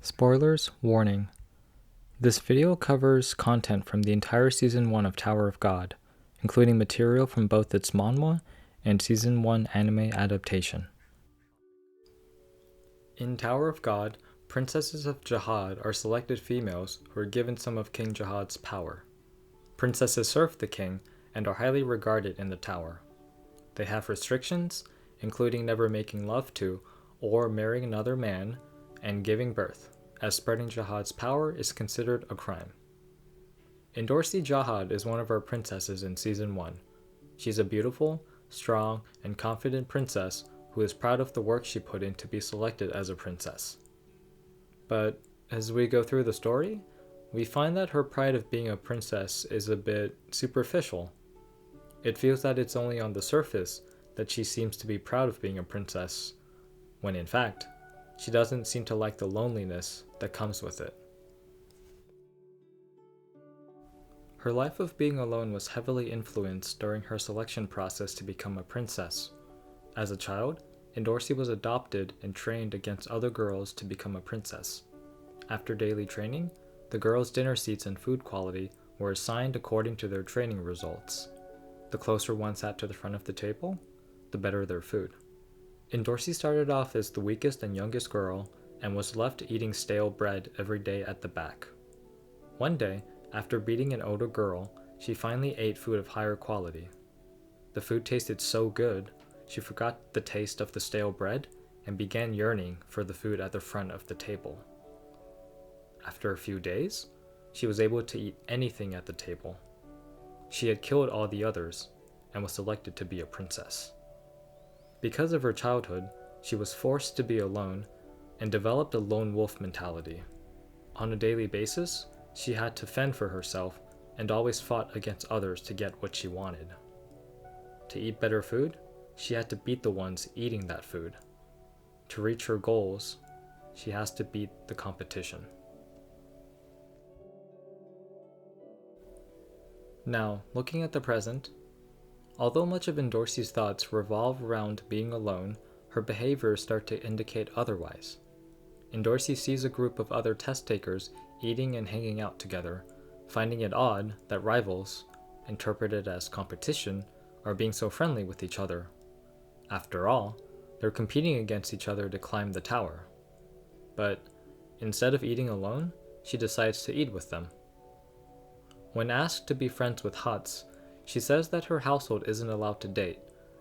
Spoilers, warning. This video covers content from the entire Season 1 of Tower of God, including material from both its manhwa and Season 1 anime adaptation. In Tower of God, princesses of Jahad are selected females who are given some of King Jahad's power. Princesses serve the king and are highly regarded in the tower. They have restrictions, including never making love to or marrying another man and giving birth, as spreading Jahad's power is considered a crime. Endorsi Jahad is one of our princesses in Season 1. She's a beautiful, strong, and confident princess who is proud of the work she put in to be selected as a princess. But as we go through the story, we find that her pride of being a princess is a bit superficial. It feels that it's only on the surface that she seems to be proud of being a princess, when in fact, she doesn't seem to like the loneliness that comes with it. Her life of being alone was heavily influenced during her selection process to become a princess. As a child, Endorsi was adopted and trained against other girls to become a princess. After daily training, the girls' dinner seats and food quality were assigned according to their training results. The closer one sat to the front of the table, the better their food. Endorsi started off as the weakest and youngest girl and was left eating stale bread every day at the back. One day, after beating an older girl, she finally ate food of higher quality. The food tasted so good, she forgot the taste of the stale bread and began yearning for the food at the front of the table. After a few days, she was able to eat anything at the table. She had killed all the others and was selected to be a princess. Because of her childhood, she was forced to be alone and developed a lone wolf mentality. On a daily basis, she had to fend for herself and always fought against others to get what she wanted. To eat better food, she had to beat the ones eating that food. To reach her goals, she has to beat the competition. Now, looking at the present, although much of Endorsi's thoughts revolve around being alone, her behaviors start to indicate otherwise. Endorsi sees a group of other test takers eating and hanging out together, finding it odd that rivals, interpreted as competition, are being so friendly with each other. After all, they're competing against each other to climb the tower. But instead of eating alone, she decides to eat with them. When asked to be friends with Huts, she says that her household isn't allowed to date,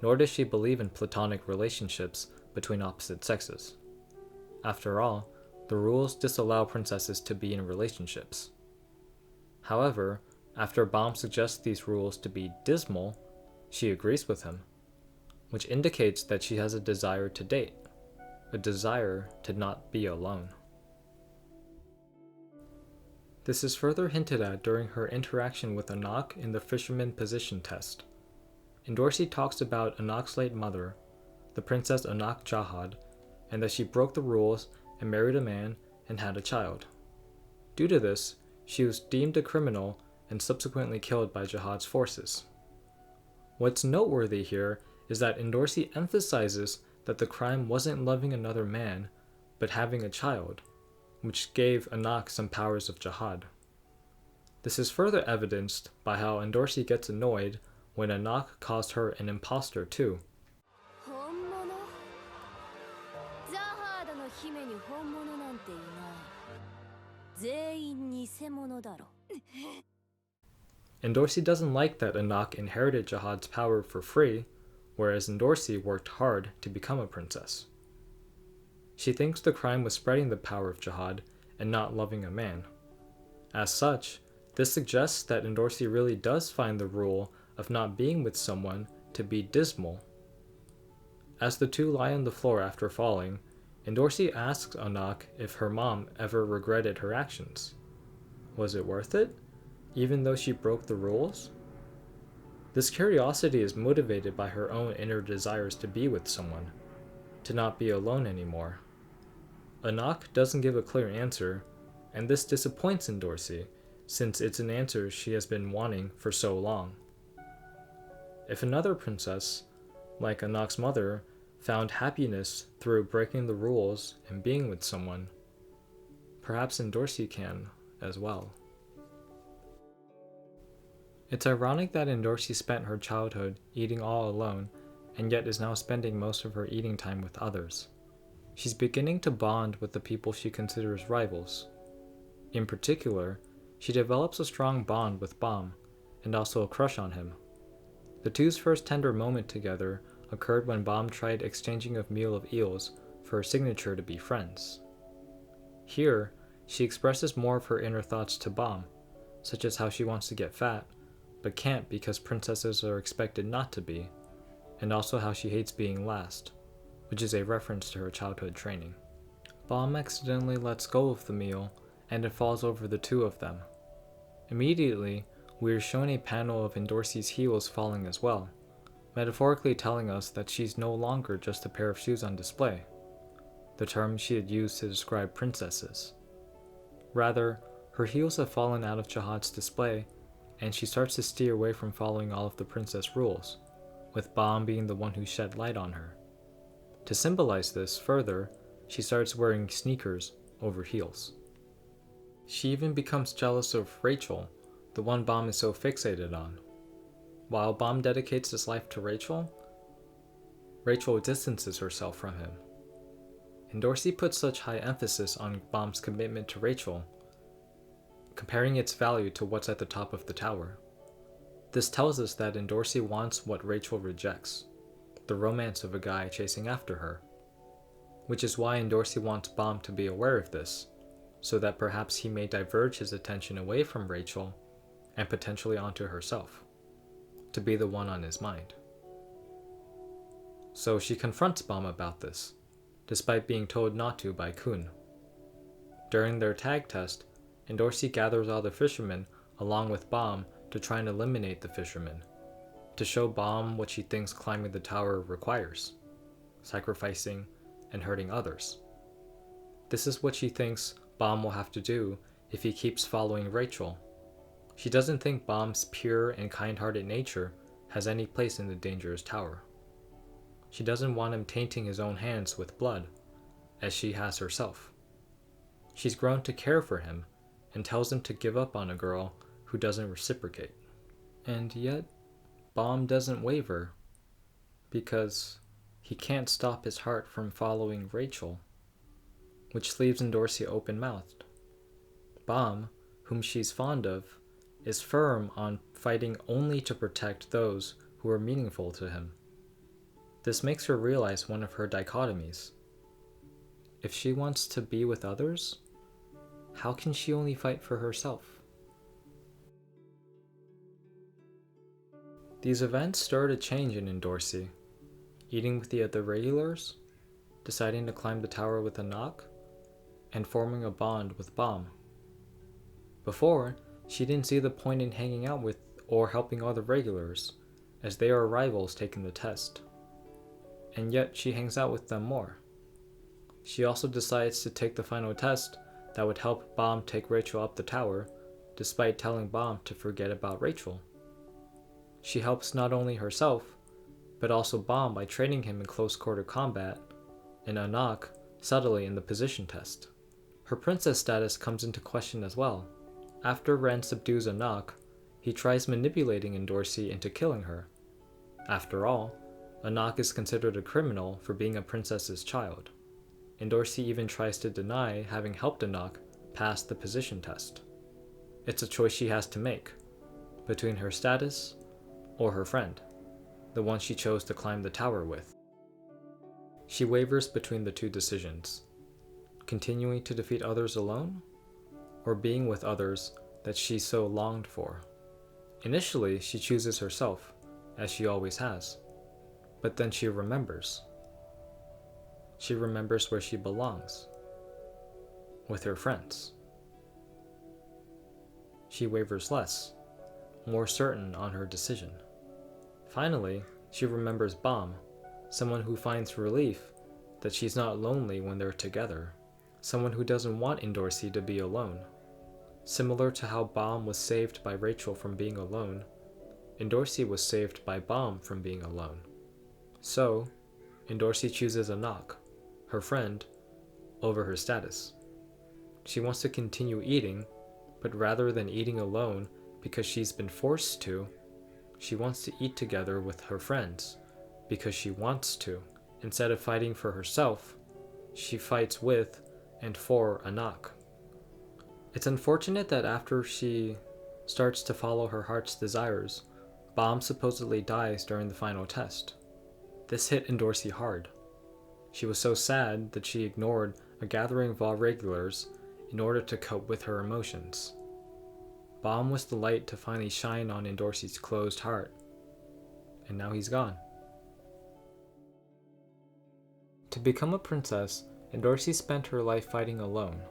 nor does she believe in platonic relationships between opposite sexes. After all, the rules disallow princesses to be in relationships. However, after Baum suggests these rules to be dismal, she agrees with him, which indicates that she has a desire to date, a desire to not be alone. This is further hinted at during her interaction with Anaak in the fisherman position test. Endorsi talks about Anaak's late mother, the princess Anaak Jahad, and that she broke the rules and married a man and had a child. Due to this, she was deemed a criminal and subsequently killed by Jahad's forces. What's noteworthy here is that Endorsi emphasizes that the crime wasn't loving another man, but having a child, which gave Anaak some powers of Jahad. This is further evidenced by how Endorsi gets annoyed when Anaak calls her an imposter too. Endorsi doesn't like that Anaak inherited Jahad's power for free, whereas Endorsi worked hard to become a princess. She thinks the crime was spreading the power of Jahad and not loving a man. As such, this suggests that Endorsi really does find the rule of not being with someone to be dismal. As the two lie on the floor after falling, Endorsi asks Anaak if her mom ever regretted her actions. Was it worth it, even though she broke the rules? This curiosity is motivated by her own inner desires to be with someone, to not be alone anymore. Anaak doesn't give a clear answer, and this disappoints Endorsi, since it's an answer she has been wanting for so long. If another princess, like Anaak's mother, found happiness through breaking the rules and being with someone, perhaps Endorsi can as well. It's ironic that Endorsi spent her childhood eating all alone and yet is now spending most of her eating time with others. She's beginning to bond with the people she considers rivals. In particular, she develops a strong bond with Bomb and also a crush on him. The two's first tender moment together occurred when Bomb tried exchanging a meal of eels for her signature to be friends. Here, she expresses more of her inner thoughts to Bomb, such as how she wants to get fat, but can't because princesses are expected not to be, and also how she hates being last, which is a reference to her childhood training. Bomb accidentally lets go of the meal, and it falls over the two of them. Immediately, we are shown a panel of Endorsi's heels falling as well, metaphorically telling us that she's no longer just a pair of shoes on display, the term she had used to describe princesses. Rather, her heels have fallen out of Jahad's display, and she starts to steer away from following all of the princess rules, with Bomb being the one who shed light on her. To symbolize this further, she starts wearing sneakers over heels. She even becomes jealous of Rachel, the one Bomb is so fixated on. While Bomb dedicates his life to Rachel distances herself from him. Endorsi puts such high emphasis on Bomb's commitment to Rachel, comparing its value to what's at the top of the tower. This tells us that Endorsi wants what Rachel rejects, the romance of a guy chasing after her, which is why Endorsi wants Bomb to be aware of this, so that perhaps he may diverge his attention away from Rachel and potentially onto herself, to be the one on his mind. So she confronts Bomb about this, despite being told not to by Kun. During their tag test, Endorsi gathers all the fishermen along with Bomb to try and eliminate the fishermen, to show Bomb what she thinks climbing the tower requires: sacrificing and hurting others. This is what she thinks Bomb will have to do if he keeps following Rachel. She doesn't think Bomb's pure and kind-hearted nature has any place in the dangerous tower. She doesn't want him tainting his own hands with blood, as she has herself. She's grown to care for him and tells him to give up on a girl who doesn't reciprocate. And yet, Bomb doesn't waver, because he can't stop his heart from following Rachel, which leaves Endorsi open-mouthed. Bomb, whom she's fond of, is firm on fighting only to protect those who are meaningful to him. This makes her realize one of her dichotomies. If she wants to be with others, how can she only fight for herself? These events stirred a change in Endorsi, eating with the other regulars, deciding to climb the tower with Anaak, and forming a bond with Bomb. Before, she didn't see the point in hanging out with or helping other regulars, as they are rivals taking the test. And yet she hangs out with them more. She also decides to take the final test that would help Bomb take Rachel up the tower, despite telling Bomb to forget about Rachel. She helps not only herself, but also Bomb by training him in close-quarter combat, and Anaak subtly in the position test. Her princess status comes into question as well. After Ren subdues Anaak, he tries manipulating Endorsi into killing her. After all, Anaak is considered a criminal for being a princess's child. Endorsi even tries to deny having helped Anaak pass the position test. It's a choice she has to make, between her status or her friend, the one she chose to climb the tower with. She wavers between the two decisions: continuing to defeat others alone, or being with others that she so longed for. Initially, she chooses herself, as she always has, but then she remembers. She remembers where she belongs, with her friends. She wavers less, more certain on her decision. Finally, she remembers Bomb, someone who finds relief that she's not lonely when they're together, someone who doesn't want Endorsi to be alone. Similar to how Bomb was saved by Rachel from being alone, Endorsi was saved by Bomb from being alone. So, Endorsi chooses Anaak, her friend, over her status. She wants to continue eating, but rather than eating alone because she's been forced to, she wants to eat together with her friends because she wants to. Instead of fighting for herself, she fights with and for Anaak. It's unfortunate that after she starts to follow her heart's desires, Bomb supposedly dies during the final test. This hit Endorsi hard. She was so sad that she ignored a gathering of all regulars in order to cope with her emotions. Bomb was the light to finally shine on Endorsi's closed heart, and now he's gone. To become a princess, Endorsi spent her life fighting alone,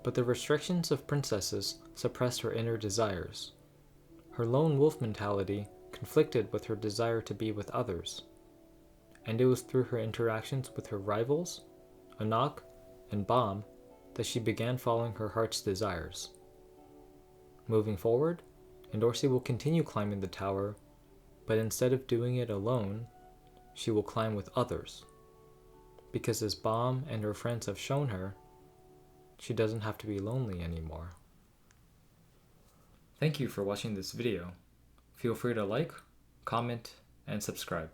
but the restrictions of princesses suppressed her inner desires. Her lone wolf mentality conflicted with her desire to be with others, and it was through her interactions with her rivals, Anaak and Bomb, that she began following her heart's desires. Moving forward, Endorsi will continue climbing the tower, but instead of doing it alone, she will climb with others. Because as Bomb and her friends have shown her, she doesn't have to be lonely anymore. Thank you for watching this video. Feel free to like, comment, and subscribe.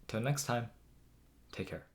Till next time, take care.